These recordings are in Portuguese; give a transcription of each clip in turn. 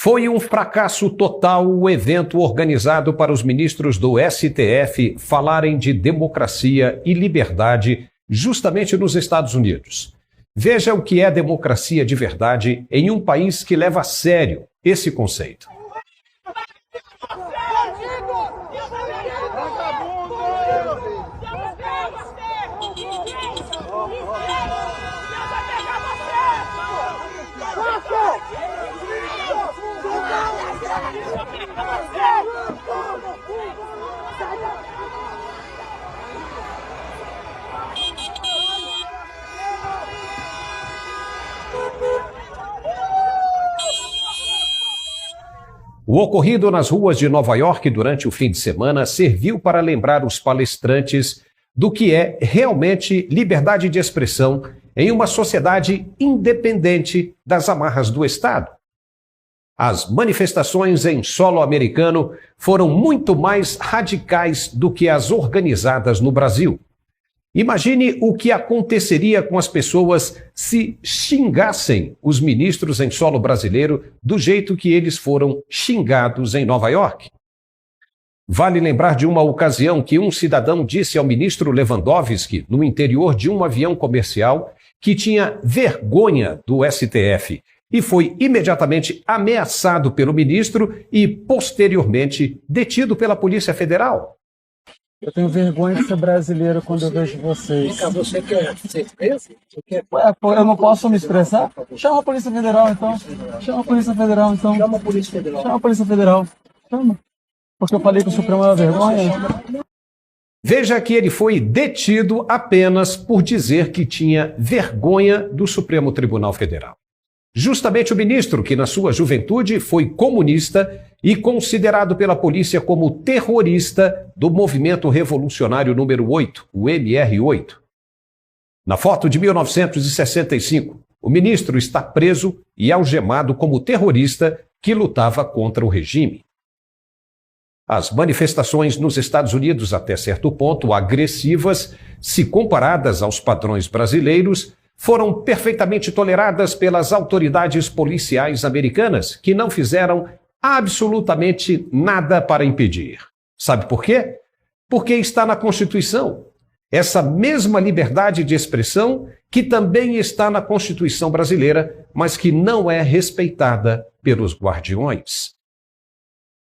Foi um fracasso total o evento organizado para os ministros do STF falarem de democracia e liberdade justamente nos Estados Unidos. Veja o que é democracia de verdade em um país que leva a sério esse conceito. O ocorrido nas ruas de Nova York durante o fim de semana serviu para lembrar os palestrantes do que é realmente liberdade de expressão em uma sociedade independente das amarras do Estado. As manifestações em solo americano foram muito mais radicais do que as organizadas no Brasil. Imagine o que aconteceria com as pessoas se xingassem os ministros em solo brasileiro do jeito que eles foram xingados em Nova York. Vale lembrar de uma ocasião que um cidadão disse ao ministro Lewandowski, no interior de um avião comercial, que tinha vergonha do STF e foi imediatamente ameaçado pelo ministro e, posteriormente, detido pela Polícia Federal. Eu tenho vergonha de ser brasileiro quando eu vejo vocês. Você quer ser preso? Eu não posso me expressar? Chama a Polícia Federal, então. Chama a Polícia Federal, então. Chama a Polícia Federal. Chama a Polícia Federal. Chama. Porque eu falei que o Supremo era vergonha. Veja que ele foi detido apenas por dizer que tinha vergonha do Supremo Tribunal Federal. Justamente o ministro, que na sua juventude foi comunista e considerado pela polícia como terrorista do Movimento Revolucionário número 8, o MR8. Na foto de 1965, o ministro está preso e algemado como terrorista que lutava contra o regime. As manifestações nos Estados Unidos, até certo ponto agressivas, se comparadas aos padrões brasileiros, foram perfeitamente toleradas pelas autoridades policiais americanas, que não fizeram absolutamente nada para impedir. Sabe por quê? Porque está na Constituição. Essa mesma liberdade de expressão que também está na Constituição brasileira, mas que não é respeitada pelos guardiões.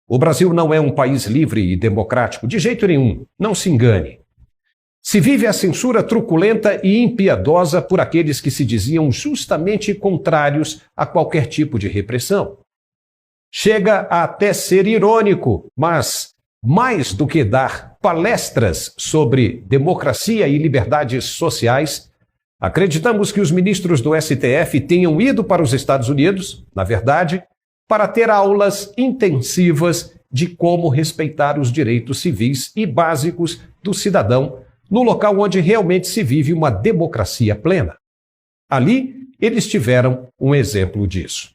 O Brasil não é um país livre e democrático, de jeito nenhum, não se engane. Se vive a censura truculenta e impiedosa por aqueles que se diziam justamente contrários a qualquer tipo de repressão. Chega a até ser irônico, mas mais do que dar palestras sobre democracia e liberdades sociais, acreditamos que os ministros do STF tenham ido para os Estados Unidos, na verdade, para ter aulas intensivas de como respeitar os direitos civis e básicos do cidadão no local onde realmente se vive uma democracia plena. Ali, eles tiveram um exemplo disso.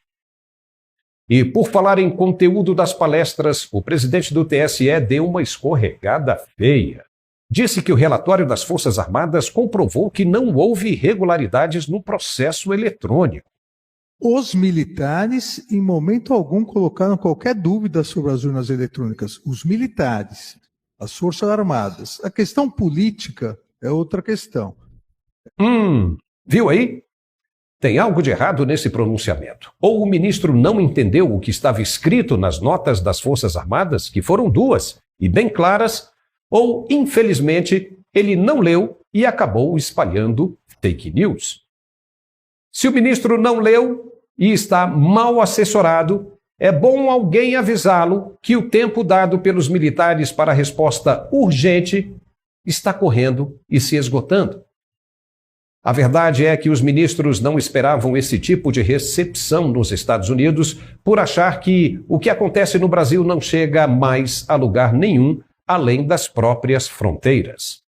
E por falar em conteúdo das palestras, o presidente do TSE deu uma escorregada feia. Disse que o relatório das Forças Armadas comprovou que não houve irregularidades no processo eletrônico. Os militares, em momento algum, colocaram qualquer dúvida sobre as urnas eletrônicas. Os militares, as Forças Armadas. A questão política é outra questão. Viu aí? Tem algo de errado nesse pronunciamento. Ou o ministro não entendeu o que estava escrito nas notas das Forças Armadas, que foram duas e bem claras, ou, infelizmente, ele não leu e acabou espalhando fake news. Se o ministro não leu e está mal assessorado, é bom alguém avisá-lo que o tempo dado pelos militares para a resposta urgente está correndo e se esgotando. A verdade é que os ministros não esperavam esse tipo de recepção nos Estados Unidos por achar que o que acontece no Brasil não chega mais a lugar nenhum além das próprias fronteiras.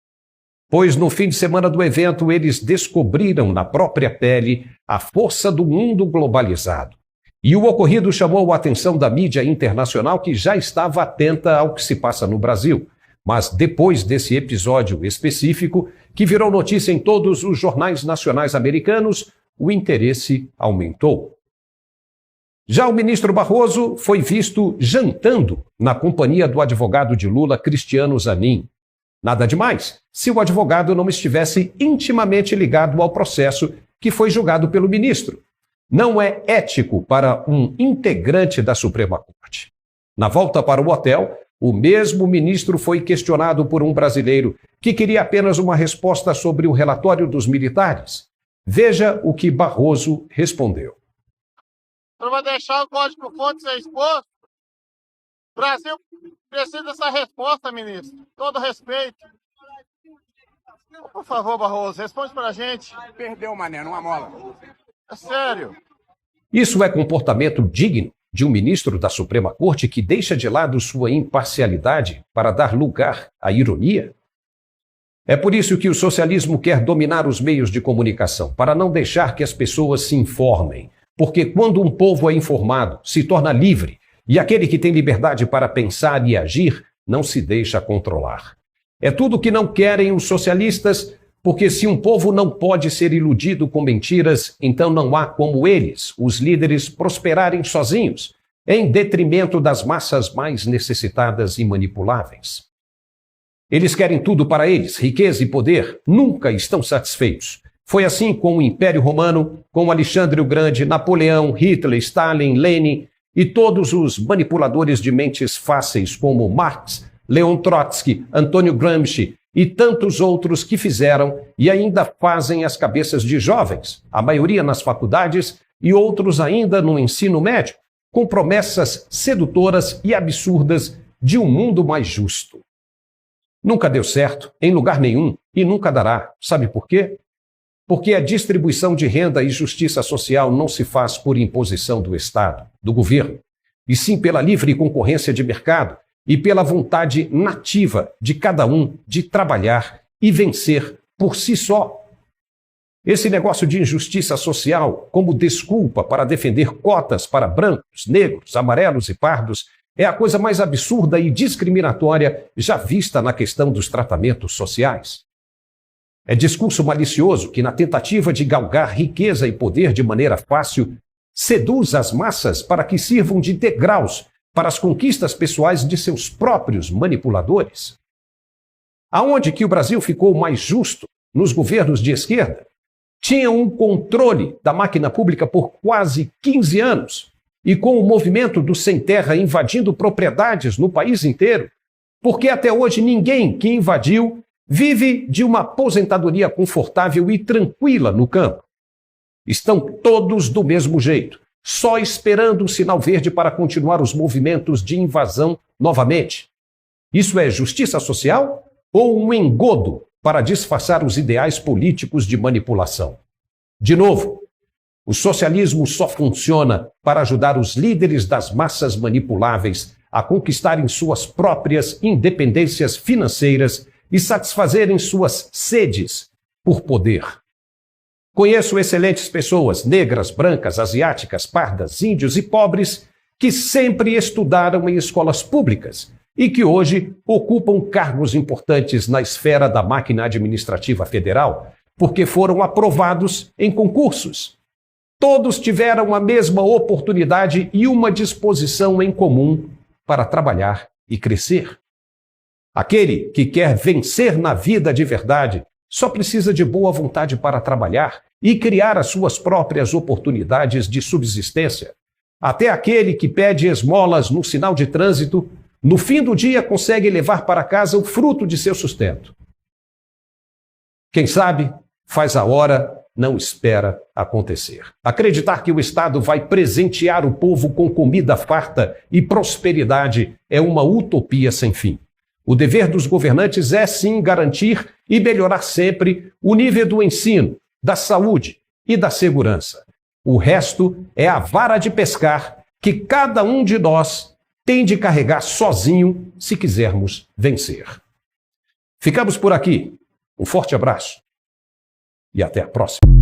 Pois no fim de semana do evento eles descobriram na própria pele a força do mundo globalizado. E o ocorrido chamou a atenção da mídia internacional que já estava atenta ao que se passa no Brasil. Mas depois desse episódio específico, que virou notícia em todos os jornais nacionais americanos, o interesse aumentou. Já o ministro Barroso foi visto jantando na companhia do advogado de Lula, Cristiano Zanin. Nada demais, se o advogado não estivesse intimamente ligado ao processo que foi julgado pelo ministro. Não é ético para um integrante da Suprema Corte. Na volta para o hotel, o mesmo ministro foi questionado por um brasileiro que queria apenas uma resposta sobre o relatório dos militares. Veja o que Barroso respondeu. Não vai deixar o código-fonte ser exposto? O Brasil precisa dessa resposta, ministro. Todo respeito. Por favor, Barroso, responde pra gente. Perdeu, mané, numa mola. É sério. Isso é comportamento digno de um ministro da Suprema Corte que deixa de lado sua imparcialidade para dar lugar à ironia? É por isso que o socialismo quer dominar os meios de comunicação, para não deixar que as pessoas se informem. Porque quando um povo é informado, se torna livre, e aquele que tem liberdade para pensar e agir não se deixa controlar. É tudo o que não querem os socialistas, porque se um povo não pode ser iludido com mentiras, então não há como eles, os líderes, prosperarem sozinhos, em detrimento das massas mais necessitadas e manipuláveis. Eles querem tudo para eles, riqueza e poder, nunca estão satisfeitos. Foi assim com o Império Romano, com Alexandre o Grande, Napoleão, Hitler, Stalin, Lenin e todos os manipuladores de mentes fáceis como Marx, Leon Trotsky, Antônio Gramsci e tantos outros que fizeram e ainda fazem as cabeças de jovens, a maioria nas faculdades e outros ainda no ensino médio, com promessas sedutoras e absurdas de um mundo mais justo. Nunca deu certo, em lugar nenhum, e nunca dará. Sabe por quê? Porque a distribuição de renda e justiça social não se faz por imposição do Estado, do governo, e sim pela livre concorrência de mercado e pela vontade nativa de cada um de trabalhar e vencer por si só. Esse negócio de injustiça social como desculpa para defender cotas para brancos, negros, amarelos e pardos é a coisa mais absurda e discriminatória já vista na questão dos tratamentos sociais. É discurso malicioso que, na tentativa de galgar riqueza e poder de maneira fácil, seduz as massas para que sirvam de degraus para as conquistas pessoais de seus próprios manipuladores. Aonde que o Brasil ficou mais justo? Nos governos de esquerda? Tinha um controle da máquina pública por quase 15 anos, e com o movimento do sem terra invadindo propriedades no país inteiro, porque até hoje ninguém que invadiu vive de uma aposentadoria confortável e tranquila no campo. Estão todos do mesmo jeito, só esperando o sinal verde para continuar os movimentos de invasão novamente. Isso é justiça social ou um engodo para disfarçar os ideais políticos de manipulação? De novo, o socialismo só funciona para ajudar os líderes das massas manipuláveis a conquistarem suas próprias independências financeiras e satisfazerem suas sedes por poder. Conheço excelentes pessoas, negras, brancas, asiáticas, pardas, índios e pobres, que sempre estudaram em escolas públicas e que hoje ocupam cargos importantes na esfera da máquina administrativa federal, porque foram aprovados em concursos. Todos tiveram a mesma oportunidade e uma disposição em comum para trabalhar e crescer. Aquele que quer vencer na vida de verdade só precisa de boa vontade para trabalhar e criar as suas próprias oportunidades de subsistência. Até aquele que pede esmolas no sinal de trânsito, no fim do dia consegue levar para casa o fruto de seu sustento. Quem sabe, faz a hora, não espera acontecer. Acreditar que o Estado vai presentear o povo com comida farta e prosperidade é uma utopia sem fim. O dever dos governantes é, sim, garantir e melhorar sempre o nível do ensino, da saúde e da segurança. O resto é a vara de pescar que cada um de nós tem de carregar sozinho se quisermos vencer. Ficamos por aqui. Um forte abraço e até a próxima.